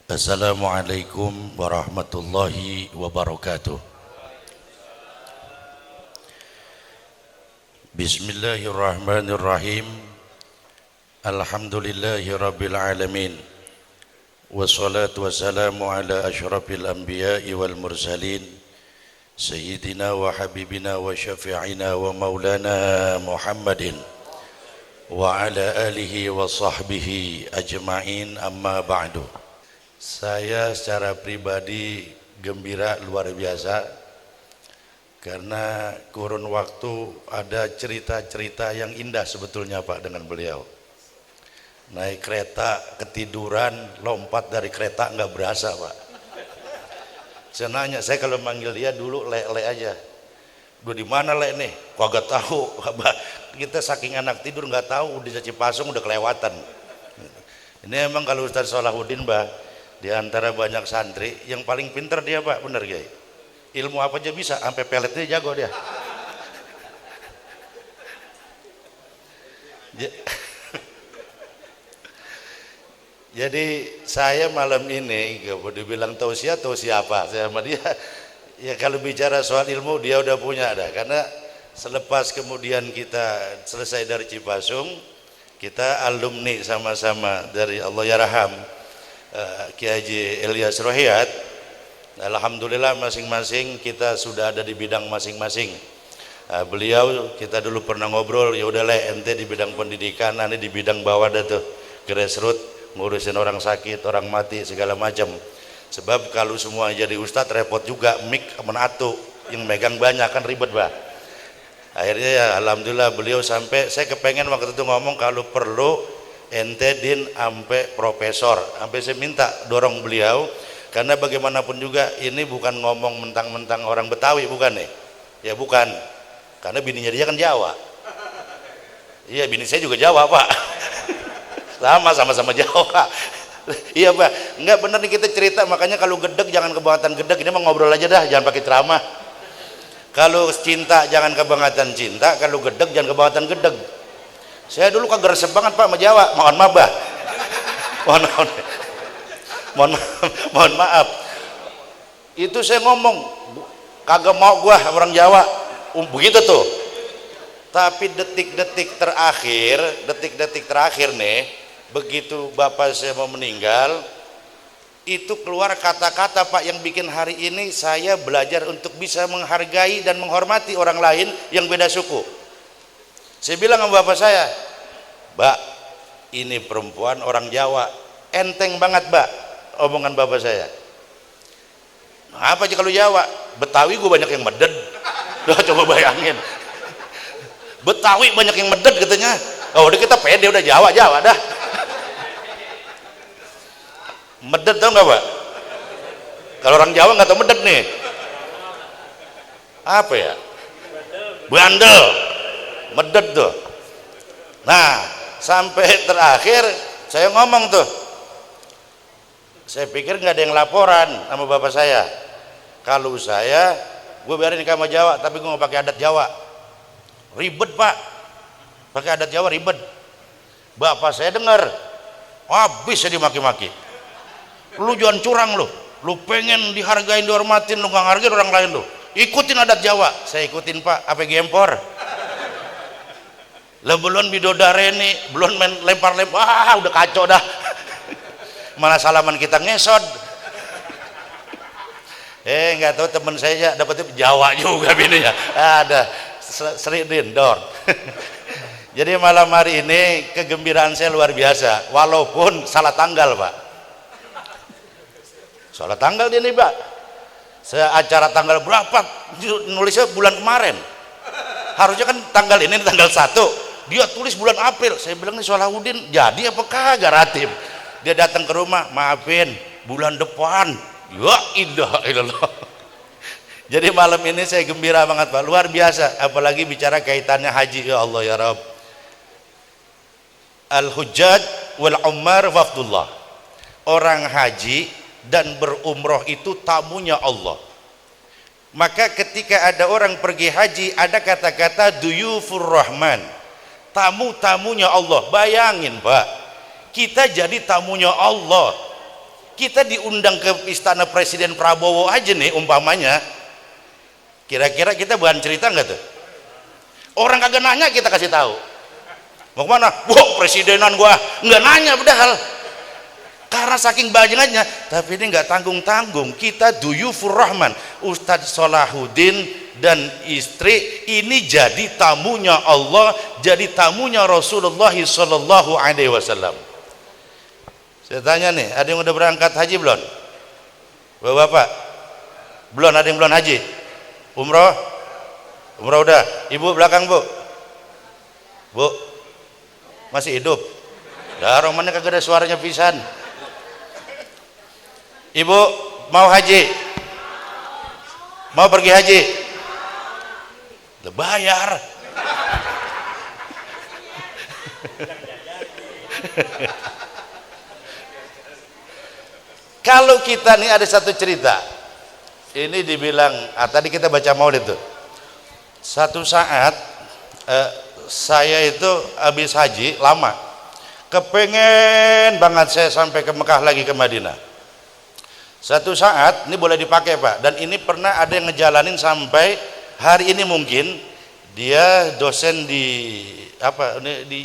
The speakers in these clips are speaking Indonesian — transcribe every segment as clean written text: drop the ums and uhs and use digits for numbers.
Assalamualaikum warahmatullahi wabarakatuh. Bismillahirrahmanirrahim. Alhamdulillahi rabbil alamin. Wassalatu wassalamu ala asyrafil anbiya'i wal mursalin Sayyidina wa habibina wa syafi'ina wa maulana Muhammadin wa ala alihi wa sahbihi ajma'in, amma ba'du. Saya secara pribadi gembira luar biasa karena kurun waktu ada cerita-cerita yang indah sebetulnya Pak dengan beliau. Naik kereta ketiduran, lompat dari kereta nggak berasa Pak. Saya nanya, saya kalau manggil dia dulu le aja. Udah di mana le nih? Kagak tahu. Kita saking anak tidur nggak tahu di Cipasung udah kelewatan. Ini emang kalau Ustaz Salahuddin Mbah, di antara banyak santri yang paling pinter dia Pak, bener Kiai. Ilmu apa aja bisa, sampai peletnya jago dia. Jadi saya malam ini kalau dibilang tausiah apa? Saya sama dia ya kalau bicara soal ilmu dia udah punya dah, karena selepas kemudian kita selesai dari Cipasung, kita alumni sama-sama dari Allah Yarham Kiai Haji Ilyas Rohiyat. Alhamdulillah masing-masing kita sudah ada di bidang masing-masing. Beliau kita dulu pernah ngobrol, ya udah lah ente di bidang pendidikan, nanti di bidang bawah dah tuh, grassroots, ngurusin orang sakit, orang mati segala macam. Sebab kalau semua jadi ustadz repot juga, mik menatu yang megang banyak kan ribet Bah. Akhirnya ya alhamdulillah beliau sampai, saya kepengen waktu itu ngomong kalau perlu ente din sampai profesor, sampai saya minta dorong beliau, karena bagaimanapun juga ini bukan ngomong mentang-mentang orang Betawi, bukan nih ya, bukan, karena bininya dia kan Jawa. Iya, bini saya juga Jawa Pak. sama-sama Jawa. Iya Pak, enggak bener nih kita cerita, makanya kalau gedeg jangan kebangetan gedeg, ini mah ngobrol aja dah, jangan pakai ceramah. Kalau cinta jangan kebangetan cinta, kalau gedeg jangan kebangetan gedeg. Saya dulu kagak resep banget Pak sama Jawa, mohon maaf Bah. mohon maaf. Itu saya ngomong kagak mau gua orang Jawa, begitu tuh. Tapi detik-detik terakhir nih, begitu bapak saya mau meninggal, itu keluar kata-kata Pak yang bikin hari ini saya belajar untuk bisa menghargai dan menghormati orang lain yang beda suku. Saya bilang sama bapak saya, Mbak, ini perempuan orang Jawa, enteng banget Mbak, omongan bapak saya. Apa aja kalau Jawa, Betawi gue banyak yang meded. Udah coba bayangin, Betawi banyak yang meded katanya. Oh udah kita pede, udah Jawa dah. Meded tau nggak Pak? Kalau orang Jawa nggak tau meded nih. Apa ya? Bandel, meded tuh. Nah sampai terakhir saya ngomong tuh, saya pikir nggak ada yang laporan sama bapak saya. Kalau saya, gue biarin nikah sama Jawa, tapi gue mau pakai adat Jawa. Ribet Pak, pakai adat Jawa ribet. Bapak saya dengar, habis saya dimaki-maki. Lu jangan curang lu pengen dihargain dihormatin, lu nggak hargain orang lain, lu ikutin adat Jawa. Saya ikutin Pak, apa gempor lah, belum bidodareni, belum main lempar-lempar, udah kacau dah. Malah salaman kita ngesod. Nggak tahu temen saya dapetnya Jawa juga bininya, ada Sri Dindor. Jadi malam hari ini kegembiraan saya luar biasa, walaupun salah tanggal Pak. Salah tanggal dia nih Pak. Saya acara tanggal berapa, nulisnya bulan kemarin, harusnya kan tanggal ini tanggal 1, dia tulis bulan April. Saya bilang nih Salahuddin jadi apa kagak ratib. Dia datang ke rumah, maafin bulan depan. Ya ilah. Jadi malam ini saya gembira banget Pak, luar biasa, apalagi bicara kaitannya haji. Ya Allah ya Rabb, al-hujjaj wal ummar wafdullah, orang haji dan berumroh itu tamunya Allah. Maka ketika ada orang pergi haji, ada kata-kata duyufur rahman, tamu-tamunya Allah. Bayangin Pak, kita jadi tamunya Allah. Kita diundang ke istana Presiden Prabowo aja nih umpamanya, kira-kira kita bahan cerita nggak tuh? Orang kagak nanya kita kasih tahu. Mau kemana? Wah, presidenan gua nggak nanya padahal. Karena saking banyaknya, tapi ini nggak tanggung-tanggung. Kita duyufur rahman, Ustadz Salahuddin dan istri ini jadi tamunya Allah, jadi tamunya Rasulullah Sallallahu Alaihi Wasallam. Saya tanya nih, ada yang udah berangkat haji belum? Bapak, belum? Ada yang belum haji? Umroh? Umroh udah. Ibu belakang, Bu. Bu, masih hidup? Dah, romannya kagak ada suaranya pisan. Ibu mau haji? Mau pergi haji? Udah bayar. Kalau kita nih ada satu cerita, ini dibilang, tadi kita baca maulid itu. Satu saat saya itu habis haji lama, kepengen banget saya sampai ke Mekah lagi ke Madinah. Satu saat ini boleh dipakai Pak, dan ini pernah ada yang ngejalanin sampai hari ini mungkin dia dosen di apa ini di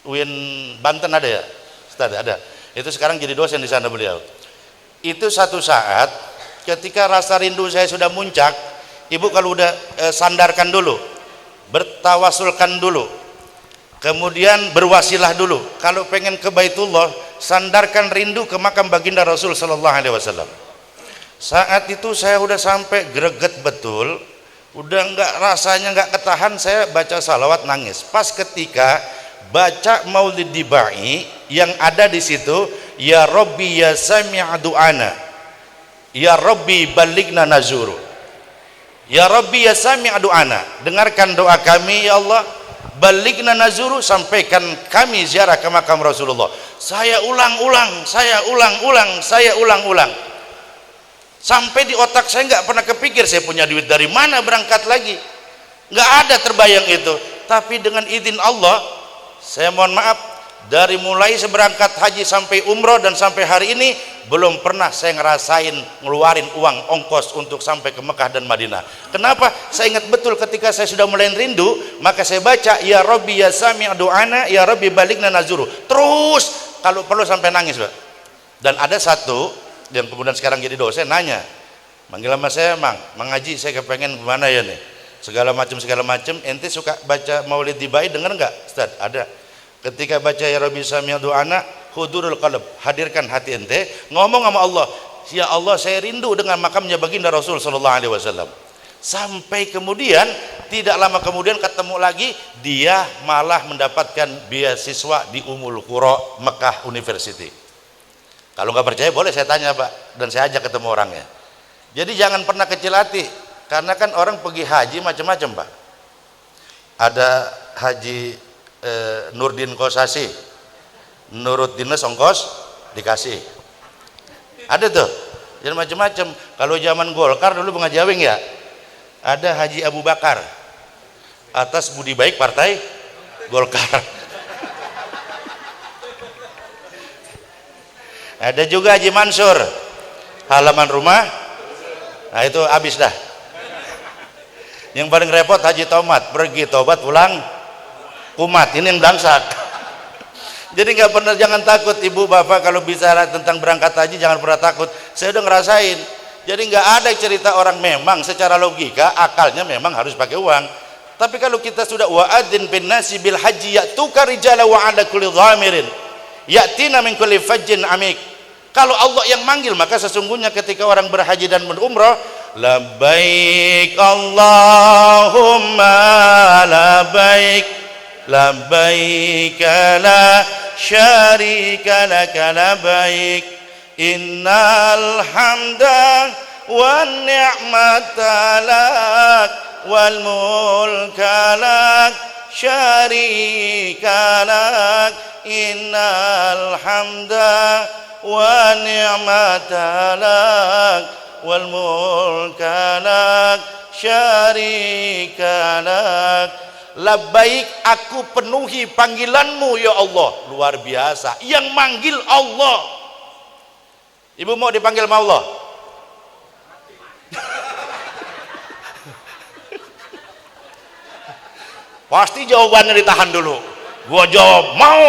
UIN Banten ada ya, Ustaz ada. Itu sekarang jadi dosen di sana beliau. Itu satu saat ketika rasa rindu saya sudah muncak, ibu kalau udah sandarkan dulu, bertawasulkan dulu, kemudian berwasilah dulu. Kalau pengen ke Baitullah, sandarkan rindu ke makam baginda Rasul Sallallahu Alaihi Wasallam. Saat itu saya udah sampai greget betul, udah nggak rasanya nggak ketahan, saya baca salawat nangis. Pas ketika baca Maulid Dibai yang ada di situ, ya Rabbi ya sami'a du'ana, ya Rabbi baligna nazuru, ya Rabbi ya sami'a du'ana, dengarkan doa kami ya Allah, baligna nazuru, sampaikan kami ziarah ke makam Rasulullah. Saya ulang-ulang, saya ulang-ulang, saya ulang-ulang, sampai di otak saya nggak pernah kepikir saya punya duit dari mana berangkat lagi, nggak ada terbayang itu. Tapi dengan izin Allah, saya mohon maaf, dari mulai saya berangkat haji sampai umroh dan sampai hari ini belum pernah saya ngerasain ngeluarin uang ongkos untuk sampai ke Mekah dan Madinah. Kenapa? Saya ingat betul ketika saya sudah mulai rindu, maka saya baca ya Rabbi ya sami' du'ana, ya Rabbi baligna nazuru, terus kalau perlu sampai nangis Pak. Dan ada satu yang kemudian sekarang jadi dosen nanya, manggil sama saya, Mang Haji, saya kepengen gimana ya nih, segala macam, ente suka baca Maulid Dibai, denger nggak Ustaz? Ada. Ketika baca ya Rabbi sami'a du'ana, hudurul qalb, hadirkan hati ente, ngomong sama Allah, ya Allah saya rindu dengan makamnya baginda Rasul Sallallahu Alaihi Wasallam. Sampai kemudian tidak lama kemudian ketemu lagi, dia malah mendapatkan beasiswa di Ummul Qura Mekah University. Kalau nggak percaya boleh saya tanya Pak, dan saya ajak ketemu orangnya. Jadi jangan pernah kecil hati, karena kan orang pergi haji macam-macam Pak. Ada haji Nurdin Kosasi, nurut dinas ongkos dikasih, ada tuh, jadi macam-macam. Kalau zaman Golkar dulu pengajawing ya, ada Haji Abu Bakar atas budi baik partai Golkar. Ada juga Haji Mansur, halaman rumah, nah itu habis dah. Yang paling repot Haji Tomat, pergi tobat pulang kumat, ini yang dangsak. Jadi nggak pernah, jangan takut ibu bapak kalau bicara tentang berangkat haji, jangan pernah takut. Saya udah ngerasain. Jadi nggak ada cerita orang memang secara logika akalnya memang harus pakai uang. Tapi kalau kita sudah wa'adzin bin nasi bil haji ya'tuka rijala wa 'ala kulli dhamirin ya'tina min kulli fajjin amik. Kalau Allah yang manggil, maka sesungguhnya ketika orang berhaji dan berumrah, labbaik Allahumma labbaik, labbaik la syarika laka labbaik, innal hamda wan ni'mata lak wal mulka lak syarika lak, innal hamda wan ni'mata lak wal mulka lak syarika lak. Labbaik, aku penuhi panggilanmu ya Allah. Luar biasa, yang manggil Allah. Ibu mau dipanggil sama Allah? Pasti jawabannya ditahan dulu. Gua jawab mau,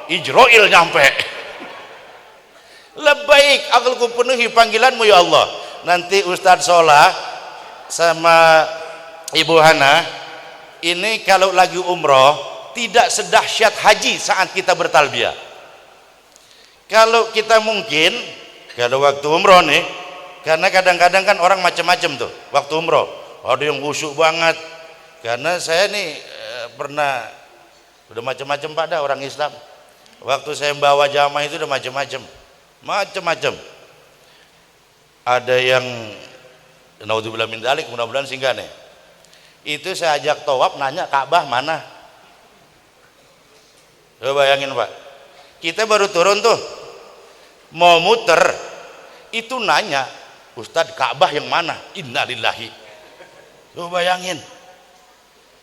Ijroil nyampe. Lebaik, aku penuhi panggilanmu ya Allah. Nanti Ustadz Solah sama Ibu Hana ini kalau lagi umroh tidak sedahsyat haji saat kita bertalbiyah. Kalau kita mungkin kalau waktu umroh nih, karena kadang-kadang kan orang macam-macam tuh waktu umroh, ada yang khusyuk banget. Karena saya nih pernah udah macam-macam pada orang Islam. Waktu saya bawa jamaah itu udah macam-macam. Ada yang naudzubillah min dzalik, mudah-mudahan singgah nih. Itu saya ajak tawaf, nanya Ka'bah mana. Coba bayangin Pak, kita baru turun tuh mau muter, itu nanya Ustadz Ka'bah yang mana. Innalillahi. Coba bayangin.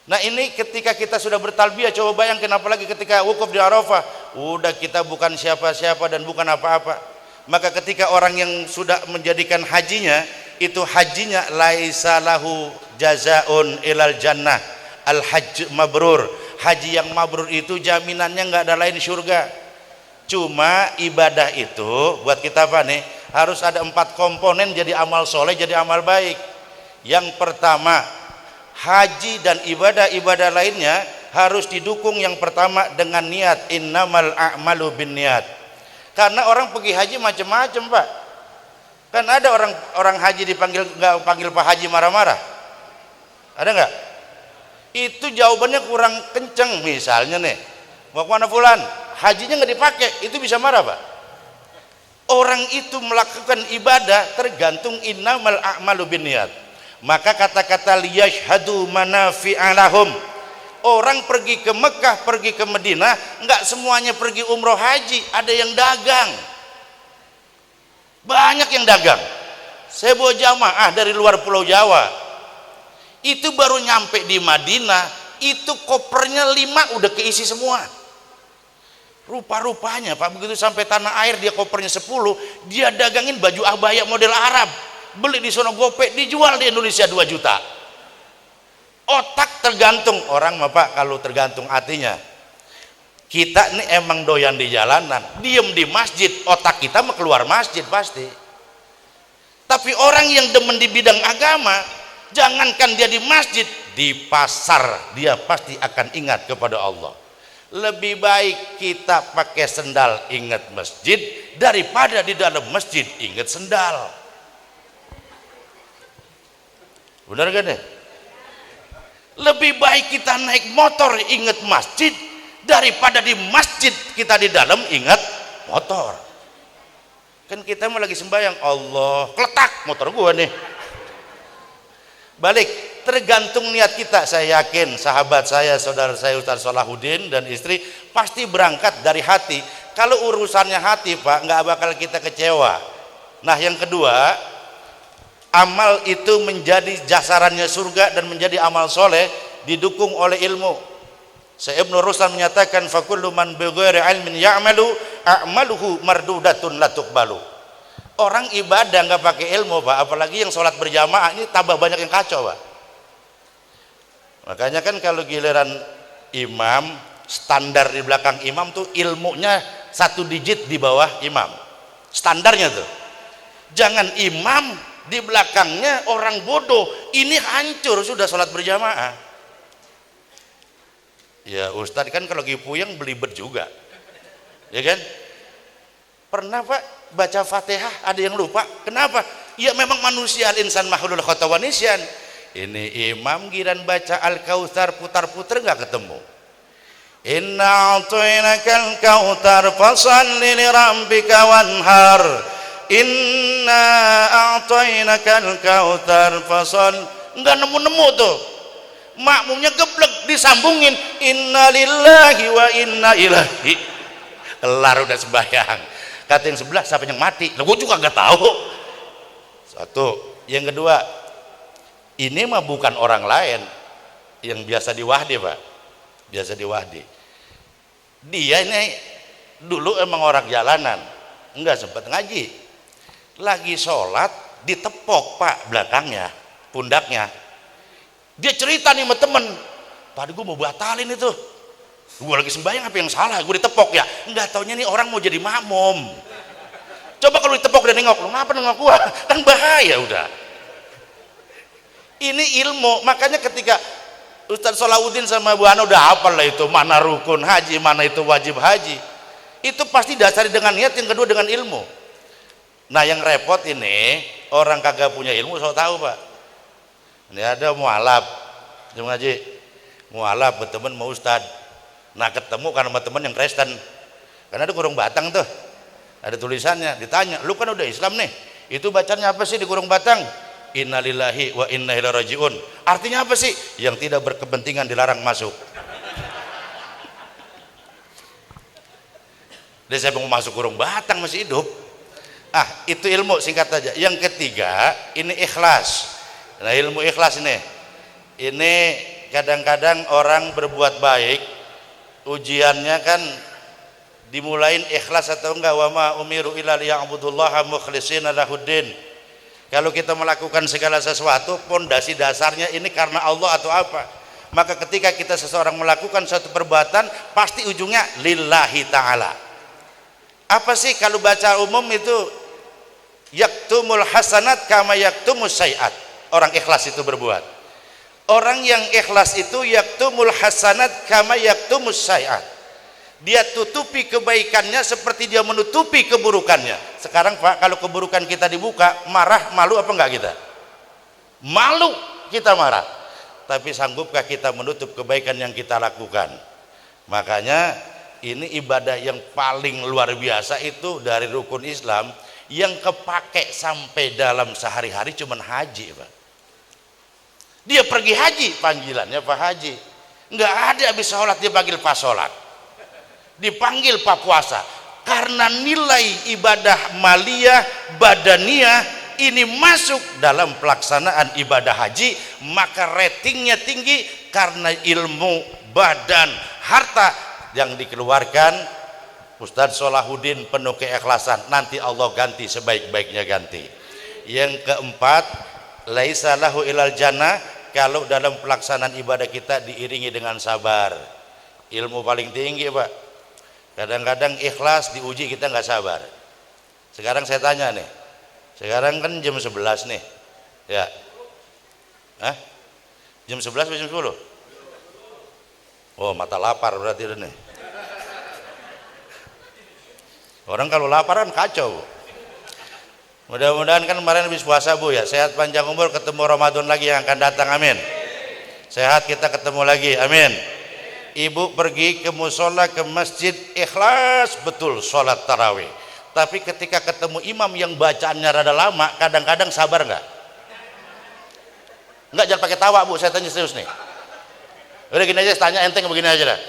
Nah ini ketika kita sudah bertalbiyah, coba bayangkan apalagi ketika wukuf di Arafah, udah kita bukan siapa-siapa dan bukan apa-apa. Maka ketika orang yang sudah menjadikan hajinya, itu hajinya laisa lahu jazaun ilal jannah, al hajj mabrur. Haji yang mabrur itu jaminannya nggak ada lain surga. Cuma ibadah itu buat kita apa nih, harus ada 4 komponen jadi amal soleh, jadi amal baik. Yang pertama, haji dan ibadah-ibadah lainnya harus didukung yang pertama dengan niat. Innamal a'malu bin niat. Karena orang pergi haji macam-macam Pak. Kan ada orang haji dipanggil, nggak panggil Pak Haji marah-marah. Ada nggak? Itu jawabannya kurang kenceng. Misalnya nih, mau kemana fulan? Hajinya nggak dipakai, itu bisa marah Pak. Orang itu melakukan ibadah tergantung innamal a'malu bin niat. Maka kata-kata liyashhadu manafi'a lahum. Orang pergi ke Mekah, pergi ke Madinah, enggak semuanya pergi umroh haji, ada yang dagang. Banyak yang dagang. Saya bawa jamaah dari luar Pulau Jawa. Itu baru nyampe di Madinah, itu kopernya 5 udah keisi semua. Rupa-rupanya Pak, begitu sampai tanah air dia kopernya 10, dia dagangin baju abaya model Arab. Beli di sono gope, dijual di Indonesia 2 juta. Otak tergantung orang Pak, kalau tergantung hatinya. Kita ini emang doyan di jalanan, diem di masjid, otak kita mau keluar masjid pasti. Tapi orang yang demen di bidang agama, jangankan dia di masjid, di pasar dia pasti akan ingat kepada Allah. Lebih baik kita pakai sendal ingat masjid daripada di dalam masjid ingat sendal. Benar kan ya? Lebih baik kita naik motor ingat masjid daripada di masjid kita di dalam ingat motor. Kan kita mau lagi sembahyang, Allah keletak motor gua nih. Balik, tergantung niat kita. Saya yakin sahabat saya, saudara saya Ustaz Salahuddin dan istri pasti berangkat dari hati. Kalau urusannya hati Pak, nggak bakal kita kecewa. Nah yang kedua, amal itu menjadi jasarannya surga dan menjadi amal soleh didukung oleh ilmu. Syekh Ibnu Ruslan menyatakan fakullu man bighairi ilmin ya'malu a'maluhu mardudatun la tuqbalu. Orang ibadah nggak pakai ilmu Pak, apalagi yang sholat berjamaah ini tambah banyak yang kacau Pak. Makanya kan kalau giliran imam, standar di belakang imam tuh ilmunya 1 digit di bawah imam. Standarnya tuh. Jangan imam di belakangnya orang bodoh, ini hancur sudah sholat berjamaah. Ya Ustadz kan kalau lagi puyeng belibet juga, ya kan? Pernah Pak baca Fatihah ada yang lupa, kenapa? Ya memang manusia, insan mahlul khata wa nisyan. Ini imam giran baca Al-Kautsar putar-putar nggak ketemu. Inna a'tainakal kautsar fashalli li rabbika wanhar. Inna a'tainakal kautsar fasal, enggak nemu-nemu tuh. Makmumnya geblek disambungin inna lillahi wa inna ilaihi. Kelar udah sembahyang. Kata yang sebelah siapa yang mati? Lah gua juga enggak tahu. Satu, yang kedua, ini mah bukan orang lain yang biasa di Wahdi Pak. Biasa di Wahdi. Dia ini dulu emang orang jalanan, enggak sempat ngaji. lagi sholat ditepok pak belakangnya, pundaknya. Dia cerita nih sama temen, tadi gue mau batalin itu, gue lagi sembahyang apa yang salah, gue ditepok ya. Nggak taunya nih orang mau jadi makmum. Coba kalau ditepok dan nengok, lu ngapa nengok gua? Kan bahaya udah. Ini ilmu, makanya ketika Ustadz Salahuddin sama Bu Ana udah hafal lah itu mana rukun haji, mana itu wajib haji, itu pasti dasari dengan niat, yang kedua dengan ilmu. Nah yang repot ini orang kagak punya ilmu, so tahu pak. Ini ada mualaf, jam ngaji, mualaf berteman sama Ustadz. Nah ketemu kan sama teman yang Kristen, karena ada kurung batang tuh, ada tulisannya, ditanya, lu kan udah Islam nih, itu bacanya apa sih di kurung batang? Innalillahi wa inna ilaihi rajiun. Artinya apa sih? Yang tidak berkepentingan dilarang masuk. Dia saya mau masuk kurung batang masih hidup. Ah, itu ilmu, singkat saja. Yang ketiga, ini ikhlas. Nah, ilmu ikhlas ini kadang-kadang orang berbuat baik, ujiannya kan dimulain ikhlas atau enggak. Wa ma umiru illa liya'budullaha mukhlishina lahuddin. Kalau kita melakukan segala sesuatu, pondasi dasarnya ini karena Allah atau apa, maka ketika kita seseorang melakukan suatu perbuatan pasti ujungnya lillahi ta'ala. Apa sih kalau baca umum itu yaktumul hasanat kama yaktumus sayiat. Orang ikhlas itu berbuat, orang yang ikhlas itu yaktumul hasanat kama yaktumus sayiat. Dia tutupi kebaikannya seperti dia menutupi keburukannya. Sekarang Pak, kalau keburukan kita dibuka, marah, malu apa enggak kita? Malu, kita marah. Tapi sanggupkah kita menutup kebaikan yang kita lakukan? Makanya ini ibadah yang paling luar biasa itu dari rukun Islam, yang kepake sampai dalam sehari-hari cuman haji Pak. Dia pergi haji, panggilannya Pak Haji. Enggak ada habis sholat dia panggil Pak sholat, dipanggil Pak puasa, karena nilai ibadah maliyah badaniyah ini masuk dalam pelaksanaan ibadah haji, maka ratingnya tinggi karena ilmu, badan, harta yang dikeluarkan Ustadz Salahuddin penuh keikhlasan, nanti Allah ganti sebaik-baiknya ganti. Yang keempat, laisa lahu ilal jannah, kalau dalam pelaksanaan ibadah kita diiringi dengan sabar. Ilmu paling tinggi Pak. Kadang-kadang ikhlas diuji kita nggak sabar. Sekarang saya tanya nih, sekarang kan jam 11 nih ya, jam 11 atau jam 10? Oh mata lapar berarti udah nih. Orang kalau lapar kan kacau. Mudah-mudahan kan kemarin habis puasa Bu ya, sehat panjang umur, ketemu Ramadan lagi yang akan datang, amin. Sehat kita ketemu lagi, amin. Ibu pergi ke musola, ke masjid, ikhlas betul sholat tarawih, tapi ketika ketemu imam yang bacaannya rada lama, kadang-kadang sabar nggak? Nggak, jangan pakai tawa Bu, saya tanya serius nih. Udah gini aja, tanya enteng begini aja dah.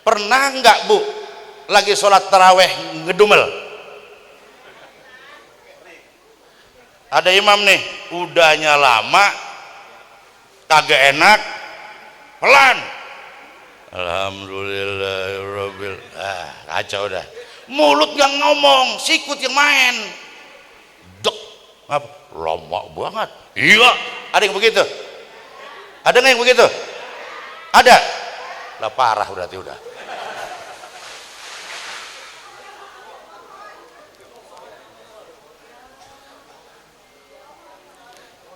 Pernah nggak Bu lagi sholat tarawih ngedumel? Ada imam nih, udahnya lama, kagak enak, pelan. Alhamdulillahirabbil, kacau dah. Mulut yang ngomong, sikut yang main. Dok, apa? Lama banget. Iya, ada yang begitu? Ada nggak yang begitu? Ada. Lah parah berarti udah.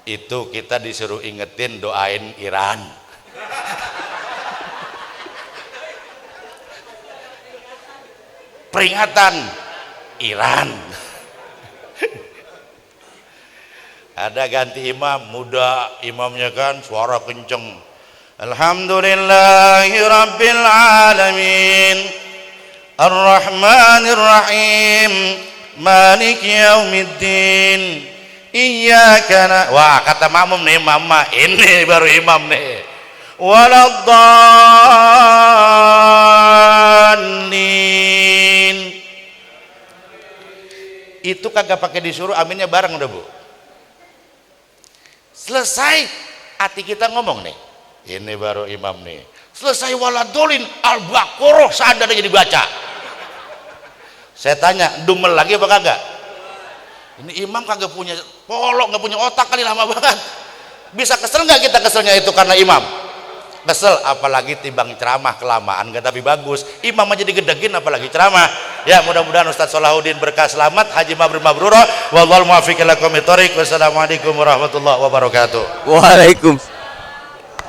Itu kita disuruh ingetin doain Iran. Peringatan Iran. Ada ganti imam, muda imamnya kan suara kenceng. Alhamdulillahirabbil alamin, Ar-Rahmanir Rahim, Maliki Yaumiddin. Iyyaka wah kata makmum nih, mama ini baru imam nih. Waladdallin. Itu kagak pakai disuruh, aminnya bareng udah Bu. Selesai hati kita ngomong nih, ini baru imam nih. Selesai waladdallin, Al-Baqarah seadanya dibaca. Saya tanya, dumel lagi apa kagak? Ini imam kagak punya polok, nggak punya otak kali, lama banget. Bisa kesel nggak kita? Keselnya itu karena imam kesel, apalagi timbang ceramah kelamaan gak tapi bagus, imam aja digedegin apalagi ceramah. Ya, mudah-mudahan Ustadz Salahuddin berkah selamat, haji mabrur mabrurah, wallahu muwaffiq ila aqwamit thoriq. Wassalamualaikum warahmatullahi wabarakatuh. Waalaikumsalam.